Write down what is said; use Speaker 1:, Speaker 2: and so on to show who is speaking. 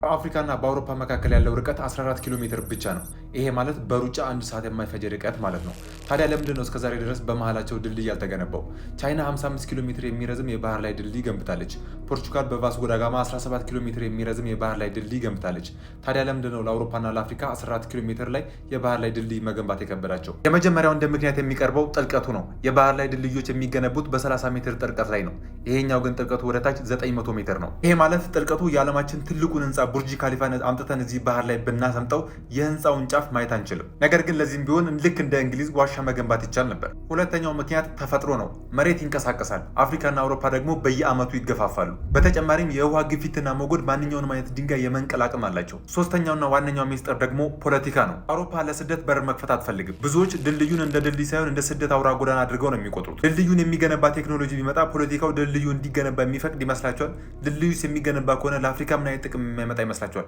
Speaker 1: በአፍሪካና በአውሮፓ መካከል ያለው ርቀት 14 ኪሎ ሜትር ብቻ ነው። ይሄ ማለት በሩጫ 1 ሰዓት የማይፈጅ ርቀት ማለት ነው። ታዲያ ለምንድን ነው እስከዛሬ ድረስ በመሃላቸው ድልድይ ያልተገነባው? ቻይና 55 ኪሎ ሜትር የሚረዝም የባህር ላይ ድልድይ ገንብታለች። ፖርቹጋል በቫስኮ ዳ ጋማ 17 ኪሎ ሜትር የሚረዝም የባህር ላይ ድልድይ ገንብታለች። ታዲያ ለምንድን ነው ለአውሮፓና ለአፍሪካ 14 ኪሎ ሜትር ላይ የባህር ላይ ድልድይ መገንባት የከበዳቸው? የመጀመሪያው እንደ ምክንያት የሚቀርበው ጥልቀቱ ነው። የባህር ላይ ድልድዮች የሚገነቡት በ30 ሜትር ጥልቀት ላይ ነው። ይሄኛው ግን ጥልቀቱ ወደታች 900 ሜትር ነው። ይሄ ማለት ጥልቀቱ የዓለማችን ትልቁን ህንፃ ቡርጅ ካሊፋን አምጥተን እዚህ ባህር ላይ ብናሰምጠው የህንፃውን ጫፍ ማየት አንችልም። ነገር ግን ለዚህም ቢሆን ልክ እንደ እንግሊዝ ዋሻ መገንባት ይቻል ነበር። ሁለተኛው ምክንያት ተፈጥሮ ነው። መሬት ይንቀሳቀሳል። አፍሪካና አውሮፓ ደግሞ በየዓመቱ ይገፋፋሉ። በተጨማሪም የውሃ ግፊትና ሞገድ ማንኛውንም አይነት ድንጋይ የመንቀል አቅም አላቸው። ሶስተኛውና ዋነኛው ሚስጥር ደግሞ ፖለቲካ ነው። አውሮፓ ለስደት በር መክፈት አትፈልግም። ብዙዎች ድልድዩን እንደ ድልድይ ሳይሆን እንደ ስደት አውራ ጎዳና አድርገው ነው የሚቆጥሩት። ድልድዩን የሚገነባ ቴክኖሎጂ ቢመጣ ፖለቲካው ድልድዩ እንዲገነባ የሚፈቅድ ይመስላችኋል? ድልድዩስ የሚገነባ ከሆነ ለአፍሪካ ምን አይነት ጥቅም የሚያመጣ ይመስላችኋል?